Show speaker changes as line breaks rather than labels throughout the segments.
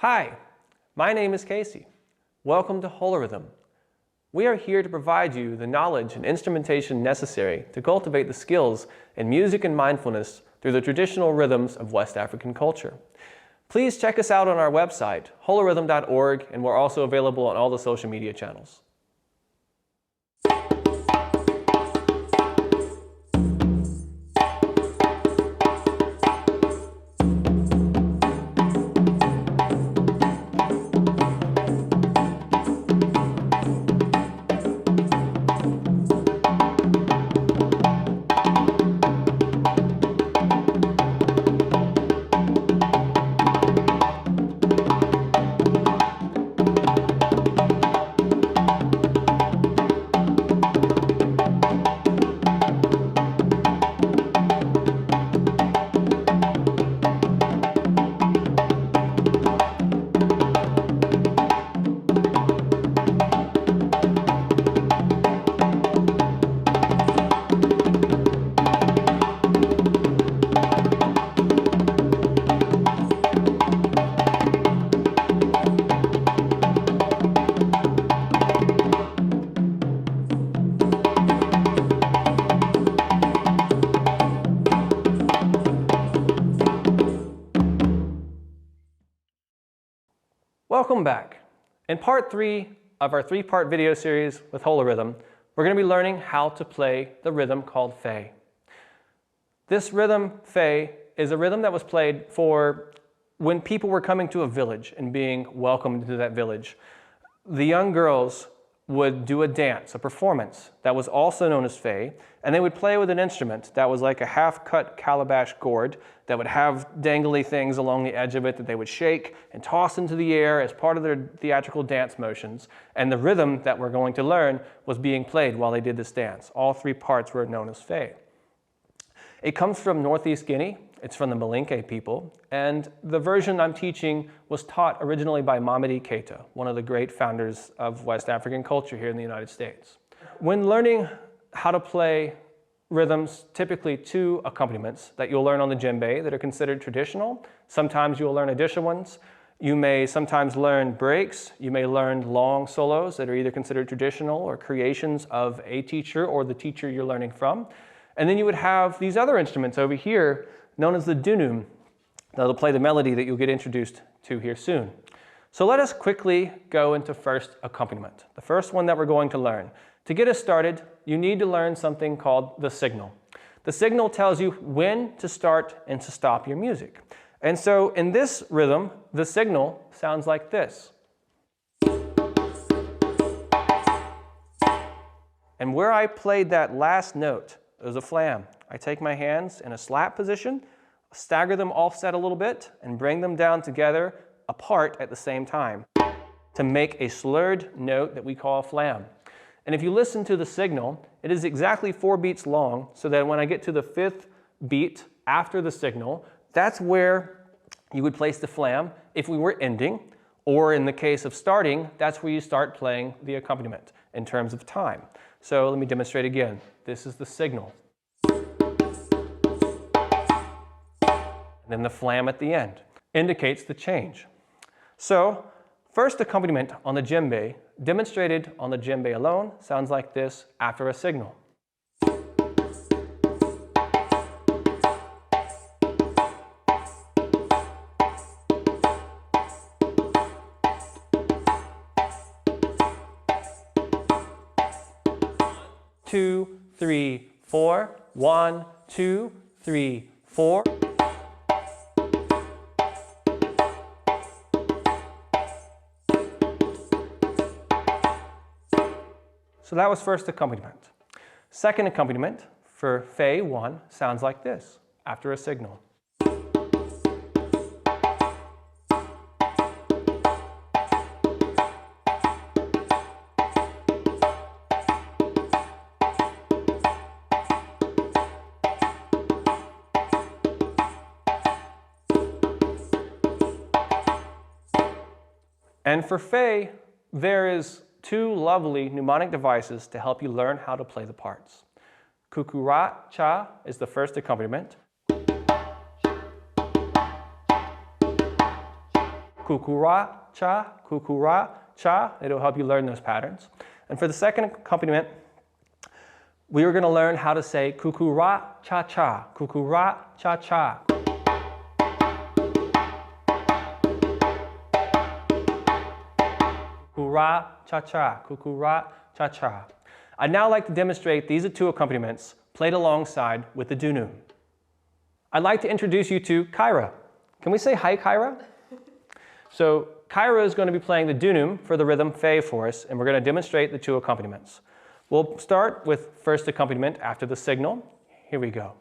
Hi, my name is Casey. Welcome to HoloRhythm. We are here to provide you the knowledge and instrumentation necessary to cultivate the skills in music and mindfulness through the traditional rhythms of West African culture. Please check us out on our website, holorhythm.org, and we're also available on all the social media channels. Welcome back. In part 3 of our 3-part video series with HoloRhythm, we're going to be learning how to play the rhythm called Fé. This rhythm, Fé, is a rhythm that was played for when people were coming to a village and being welcomed into that village. The young girls would do a dance, a performance, that was also known as Fé, and they would play with an instrument that was like a half-cut calabash gourd that would have dangly things along the edge of it that they would shake and toss into the air as part of their theatrical dance motions. And the rhythm that we're going to learn was being played while they did this dance. All 3 parts were known as Fé. It comes from Northeast Guinea. It's from the Malinke people, and the version I'm teaching was taught originally by Mamadi Keita, one of the great founders of West African culture here in the United States. When learning how to play rhythms, typically 2 accompaniments that you'll learn on the djembe that are considered traditional. Sometimes you'll learn additional ones. You may sometimes learn breaks. You may learn long solos that are either considered traditional or creations of a teacher or the teacher you're learning from. And then you would have these other instruments over here known as the dunum, that'll play the melody that you'll get introduced to here soon. So let us quickly go into first accompaniment, the first one that we're going to learn. To get us started, you need to learn something called the signal. The signal tells you when to start and to stop your music. And so in this rhythm, the signal sounds like this. And where I played that last note, it was a flam. I take my hands in a slap position, stagger them offset a little bit, and bring them down together apart at the same time to make a slurred note that we call a flam. And if you listen to the signal, it is exactly 4 beats long, so that when I get to the 5th beat after the signal, that's where you would place the flam if we were ending, or in the case of starting, that's where you start playing the accompaniment in terms of time. So let me demonstrate again. This is the signal. And then the flam at the end indicates the change. So first accompaniment on the djembe, demonstrated on the djembe alone, sounds like this after a signal. Two, 3, 4. 1, 2, 3, 4. So that was first accompaniment. Second accompaniment for Fé 1 sounds like this after a signal. And for Fé, there is 2 lovely mnemonic devices to help you learn how to play the parts. Kukura-cha is the first accompaniment. Kukura, cha, kukura, cha. It'll help you learn those patterns. And for the second accompaniment, we are going to learn how to say kukura, cha, cha, kukura, cha, cha. Kukura, cha, cha, kukura, cha, cha. I'd now like to demonstrate these two accompaniments played alongside with the dunum. I'd like to introduce you to Kyra. Can we say hi, Kyra? So Kyra is going to be playing the dunum for the rhythm fe for us, and we're going to demonstrate the two accompaniments. We'll start with first accompaniment after the signal. Here we go.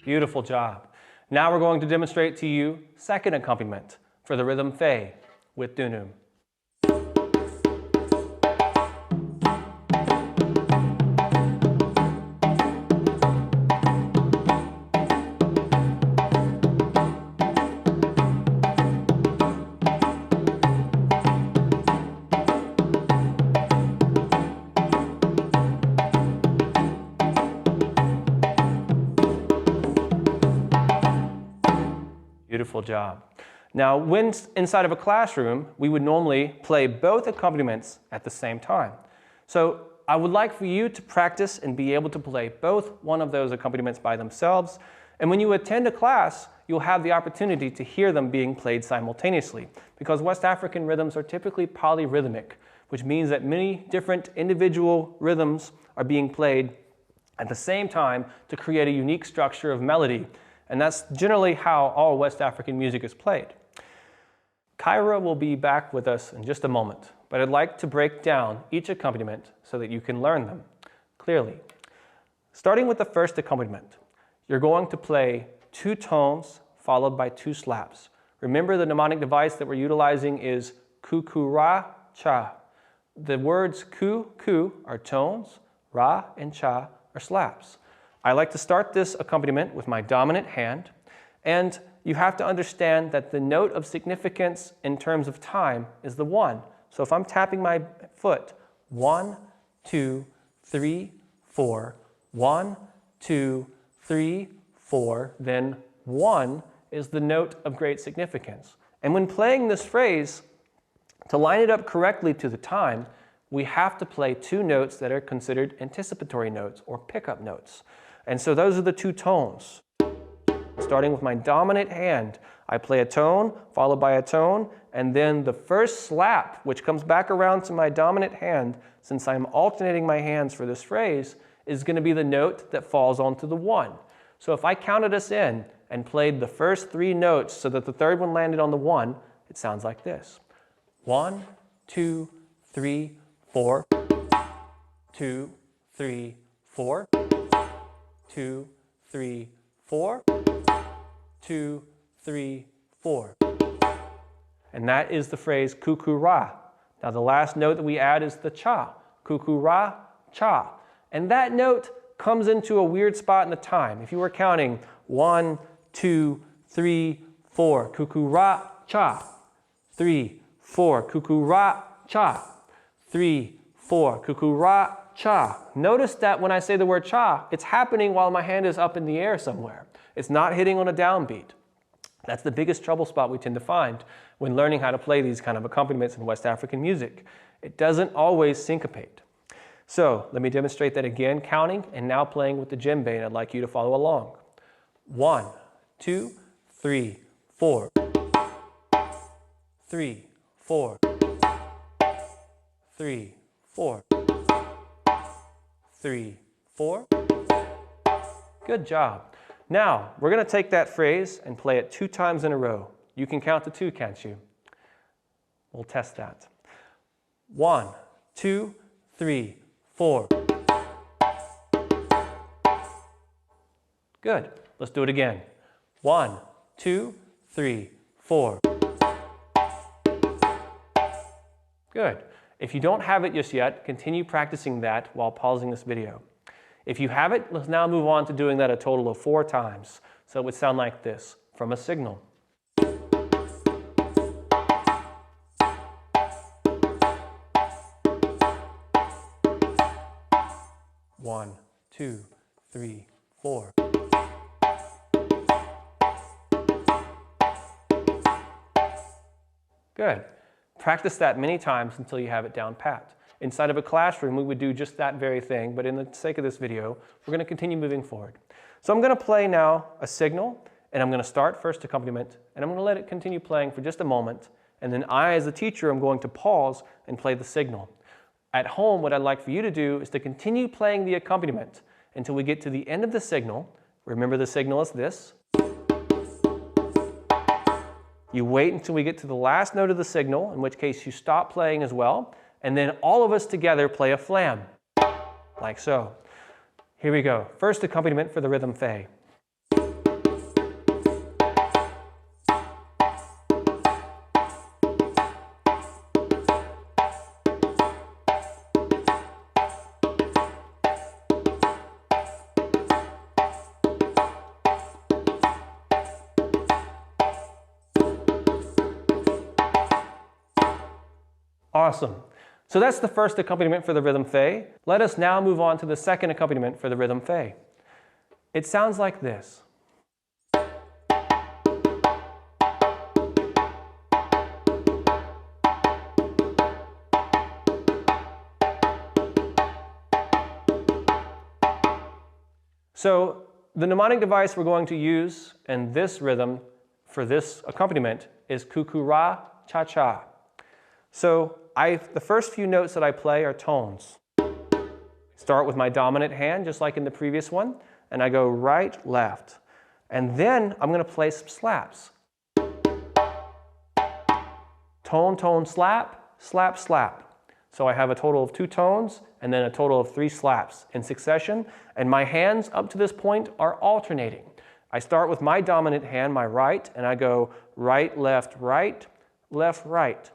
Beautiful job. Now we're going to demonstrate to you second accompaniment for the rhythm fe with dunum. Beautiful job. Now, when inside of a classroom, we would normally play both accompaniments at the same time. So I would like for you to practice and be able to play both one of those accompaniments by themselves. And when you attend a class, you'll have the opportunity to hear them being played simultaneously, because West African rhythms are typically polyrhythmic, which means that many different individual rhythms are being played at the same time to create a unique structure of melody. And that's generally how all West African music is played. Kyra will be back with us in just a moment, but I'd like to break down each accompaniment so that you can learn them clearly. Starting with the first accompaniment, you're going to play 2 tones followed by 2 slaps. Remember, the mnemonic device that we're utilizing is kukura, cha. The words ku, ku are tones, ra and cha are slaps. I like to start this accompaniment with my dominant hand, and you have to understand that the note of significance in terms of time is the 1. So if I'm tapping my foot, 1, 2, 3, 4, 1, 2, 3, 4, then 1 is the note of great significance. And when playing this phrase, to line it up correctly to the time, we have to play 2 notes that are considered anticipatory notes or pickup notes. And so those are the 2 tones. Starting with my dominant hand, I play a tone, followed by a tone, and then the first slap, which comes back around to my dominant hand, since I'm alternating my hands for this phrase, is going to be the note that falls onto the 1. So if I counted us in and played the first 3 notes so that the third one landed on the 1, it sounds like this. 1, 2, 3, 4, 2, 3, 4. 2, 3, 4, 2, 3, 4. And that is the phrase kukura. Now the last note that we add is the cha, kukura, cha. And that note comes into a weird spot in the time. If you were counting 1, 2, 3, 4, kukura, cha, 3, 4, kukura, cha, 3, 4, kukura, cha. Notice that when I say the word cha, it's happening while my hand is up in the air somewhere. It's not hitting on a downbeat. That's the biggest trouble spot we tend to find when learning how to play these kind of accompaniments in West African music. It doesn't always syncopate. So let me demonstrate that again, counting and now playing with the djembe, and I'd like you to follow along. 1, 2, 3, 4. 3, 4. 3, 4. 3, 4. Good job. Now, we're going to take that phrase and play it 2 times in a row. You can count to 2, can't you? We'll test that. 1, 2, 3, 4. Good. Let's do it again. 1, 2, 3, 4. Good. If you don't have it just yet, continue practicing that while pausing this video. If you have it, let's now move on to doing that a total of 4 times. So it would sound like this from a signal. One, 2, 3, 4. Good. Practice that many times until you have it down pat. Inside of a classroom, we would do just that very thing, but in the sake of this video, we're going to continue moving forward. So I'm going to play now a signal, and I'm going to start first accompaniment, and I'm going to let it continue playing for just a moment, and then I, as a teacher, am going to pause and play the signal. At home, what I'd like for you to do is to continue playing the accompaniment until we get to the end of the signal. Remember, the signal is this. You wait until we get to the last note of the signal, in which case you stop playing as well, and then all of us together play a flam, like so. Here we go. First accompaniment for the rhythm Fe. Awesome. So that's the first accompaniment for the rhythm Fe. Let us now move on to the second accompaniment for the rhythm Fe. It sounds like this. So the mnemonic device we're going to use in this rhythm for this accompaniment is ku-ku-ra, cha-cha. So the first few notes that I play are tones. Start with my dominant hand, just like in the previous one, and I go right, left. And then I'm going to play some slaps. Tone, tone, slap, slap, slap. So I have a total of 2 tones and then a total of 3 slaps in succession, and my hands up to this point are alternating. I start with my dominant hand, my right, and I go right, left, right, left, right.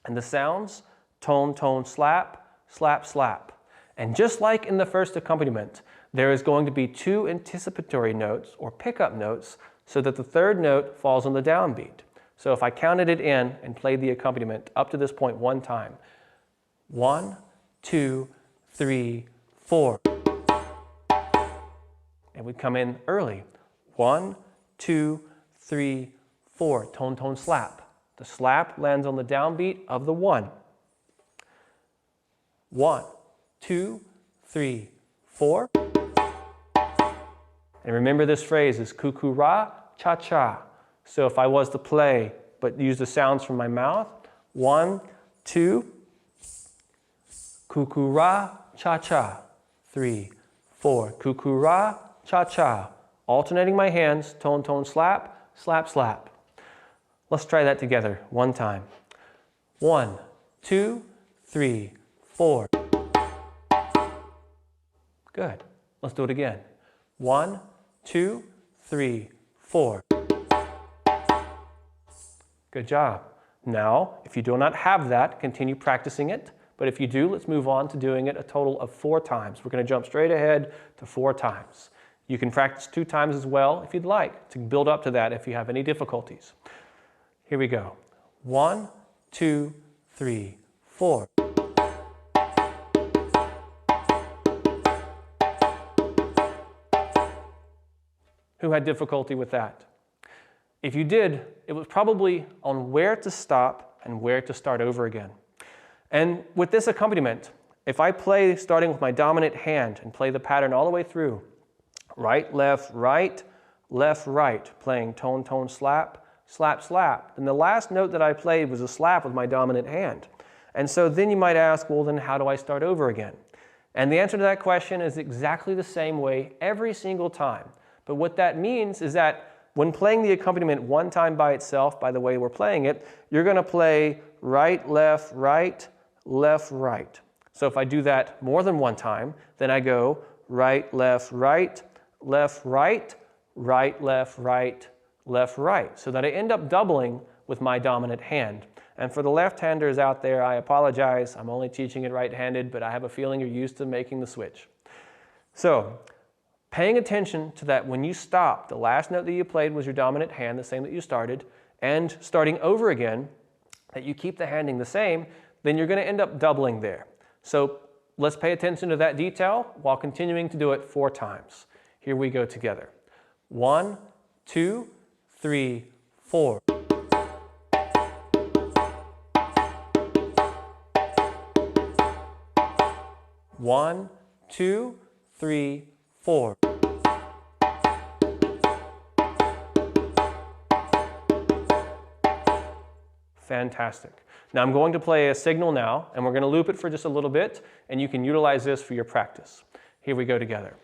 And the sounds, tone, tone, slap, slap, slap. And just like in the first accompaniment, there is going to be 2 anticipatory notes or pickup notes so that the third note falls on the downbeat. So if I counted it in and played the accompaniment up to this point 1 time, 1, 2, 3, 4. And we come in early. 1, 2, 3, 4. Tone, tone, slap. The slap lands on the downbeat of the 1. 1, 2, 3, 4. And remember, this phrase is ku-ku-ra, cha-cha. So if I was to play, but use the sounds from my mouth, 1, 2, ku-ku-ra, cha-cha. 3, 4, ku-ku-ra, cha-cha. Alternating my hands, tone, tone, slap, slap, slap. Let's try that together 1 time. 1, 2, 3, 4. Good. Let's do it again. 1, 2, 3, 4. Good job. Now, if you do not have that, continue practicing it. But if you do, let's move on to doing it a total of 4 times. We're going to jump straight ahead to 4 times. You can practice 2 times as well if you'd like to build up to that if you have any difficulties. Here we go. 1, 2, 3, 4. Who had difficulty with that? If you did, it was probably on where to stop and where to start over again. And with this accompaniment, if I play starting with my dominant hand and play the pattern all the way through, right, left, right, playing tone, tone, slap, slap, slap. And the last note that I played was a slap with my dominant hand. And so then you might ask, well, then how do I start over again? And the answer to that question is exactly the same way every single time. But what that means is that when playing the accompaniment 1 time by itself, by the way we're playing it, you're going to play right, left, right, left, right. So if I do that more than 1 time, then I go right, left, right, left, right, right, left, right, left, right, so that I end up doubling with my dominant hand. And for the left-handers out there, I apologize. I'm only teaching it right-handed, but I have a feeling you're used to making the switch. So, paying attention to that when you stop, the last note that you played was your dominant hand, the same that you started, and starting over again, that you keep the handing the same, then you're going to end up doubling there. So let's pay attention to that detail while continuing to do it 4 times. Here we go together. 1, 2, 3, 4. One, 2, 3, 4. Fantastic. Now I'm going to play a signal now, and we're going to loop it for just a little bit, and you can utilize this for your practice. Here we go together.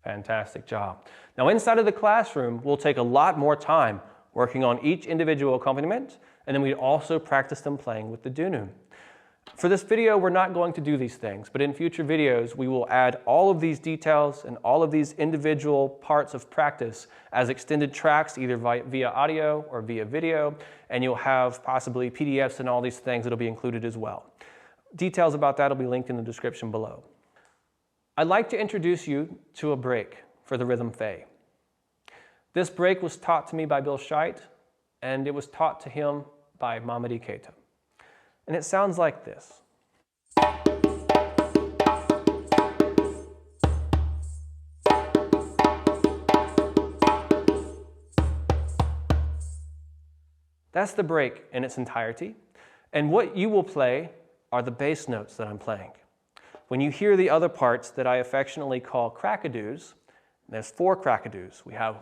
Fantastic job. Now inside of the classroom, we'll take a lot more time working on each individual accompaniment, and then we also practice them playing with the dunu. For this video, we're not going to do these things, but in future videos, we will add all of these details and all of these individual parts of practice as extended tracks, either via audio or via video, and you'll have possibly PDFs and all these things that'll be included as well. Details about that will be linked in the description below. I'd like to introduce you to a break for the rhythm Fe. This break was taught to me by Bill Scheit, and it was taught to him by Mamadi Keita. And it sounds like this. That's the break in its entirety. And what you will play are the bass notes that I'm playing. When you hear the other parts that I affectionately call crackadoos, there's 4 crackadoos. We have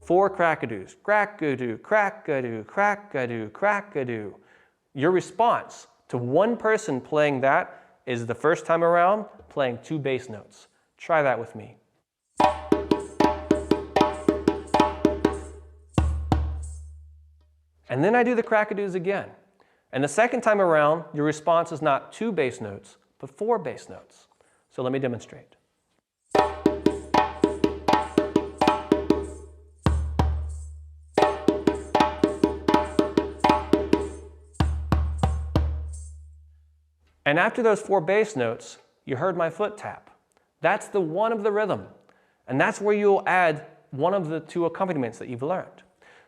4 crackadoos. Crackadoo, crackadoo, crackadoo, crackadoo. Your response to one person playing that is the first time around playing 2 bass notes. Try that with me. And then I do the crackadoos again. And the second time around, your response is not 2 bass notes, but 4 bass notes. So let me demonstrate. And after those 4 bass notes, you heard my foot tap. That's the one of the rhythm. And that's where you'll add one of the 2 accompaniments that you've learned.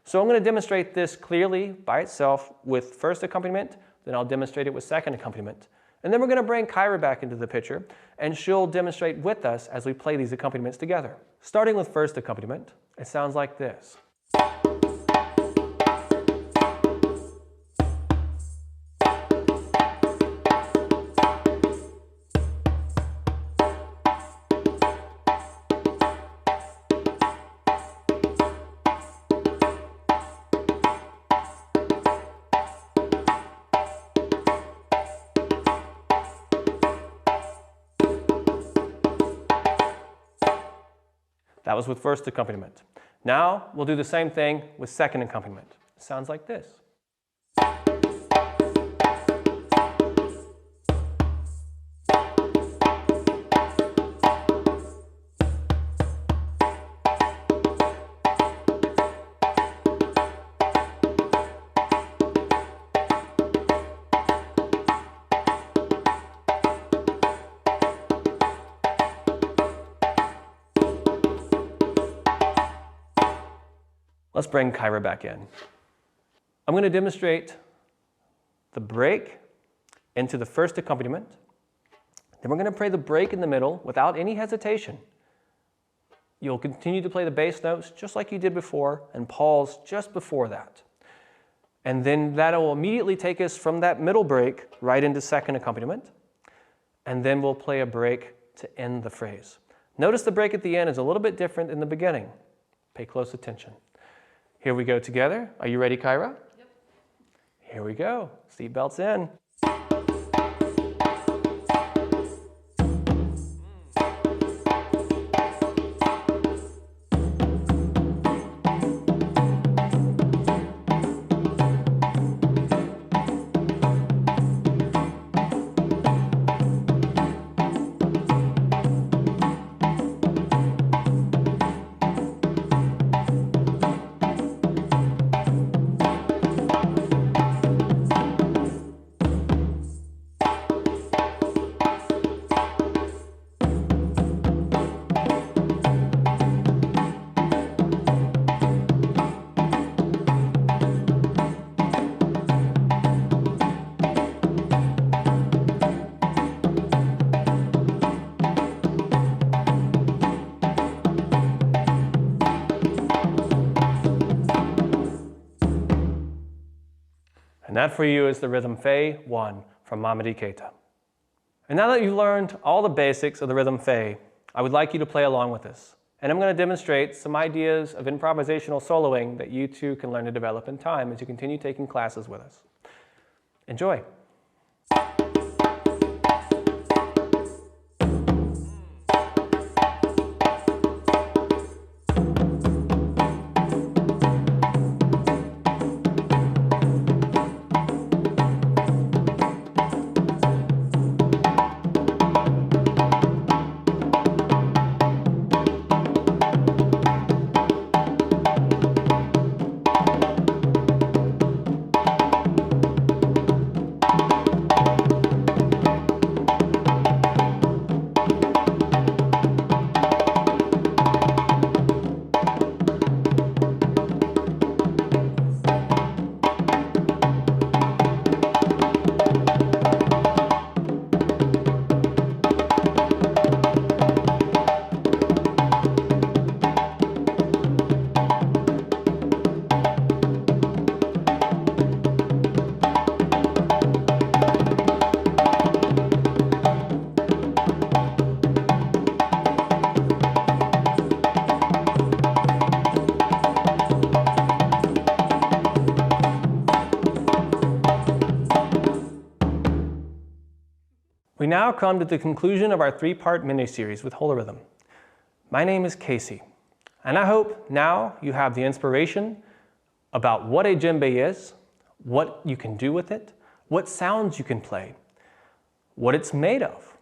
So I'm going to demonstrate this clearly by itself with first accompaniment, then I'll demonstrate it with second accompaniment. And then we're going to bring Kyra back into the picture, and she'll demonstrate with us as we play these accompaniments together. Starting with first accompaniment, it sounds like this. That was with first accompaniment. Now we'll do the same thing with second accompaniment. It sounds like this. Let's bring Kyra back in. I'm going to demonstrate the break into the first accompaniment. Then we're going to play the break in the middle without any hesitation. You'll continue to play the bass notes just like you did before and pause just before that. And then that will immediately take us from that middle break right into second accompaniment. And then we'll play a break to end the phrase. Notice the break at the end is a little bit different in the beginning. Pay close attention. Here we go together. Are you ready, Kyra?
Yep.
Here we go. Seatbelts in. And that for you is the rhythm Fe 1 from Mamadi Keita. And now that you've learned all the basics of the rhythm Fe, I would like you to play along with us. And I'm going to demonstrate some ideas of improvisational soloing that you too can learn to develop in time as you continue taking classes with us. Enjoy. We now come to the conclusion of our three-part mini-series with HoloRhythm. My name is Casey, and I hope now you have the inspiration about what a djembe is, what you can do with it, what sounds you can play, what it's made of,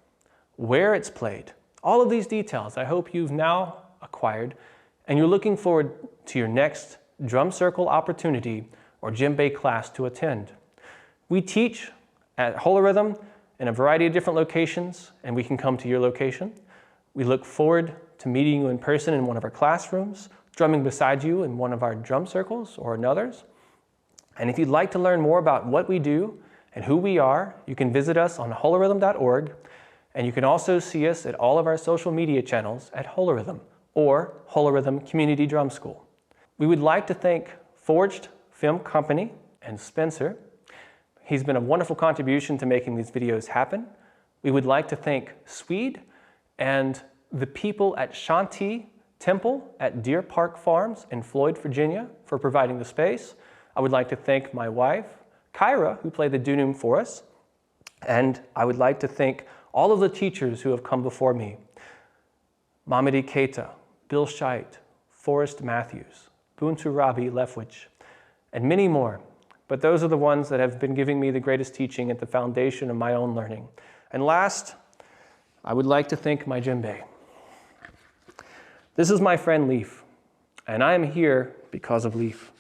where it's played. All of these details I hope you've now acquired, and you're looking forward to your next drum circle opportunity or djembe class to attend. We teach at HoloRhythm in a variety of different locations, and we can come to your location. We look forward to meeting you in person in one of our classrooms, drumming beside you in one of our drum circles or in others. And if you'd like to learn more about what we do and who we are, you can visit us on holorhythm.org, and you can also see us at all of our social media channels at HoloRhythm or HoloRhythm Community Drum School. We would like to thank Forged Film Company and Spencer. He's been a wonderful contribution to making these videos happen. We would like to thank Swede and the people at Shanti Temple at Deer Park Farms in Floyd, Virginia for providing the space. I would like to thank my wife, Kyra, who played the dunum for us. And I would like to thank all of the teachers who have come before me. Mamadi Keita, Bill Scheidt, Forrest Matthews, Buntu Rabi Lefwich, and many more. But those are the ones that have been giving me the greatest teaching at the foundation of my own learning. And last, I would like to thank my djembe. This is my friend Leaf, and I am here because of Leaf.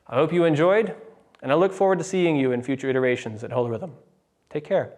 I hope you enjoyed, and I look forward to seeing you in future iterations at HoloRhythm. Take care.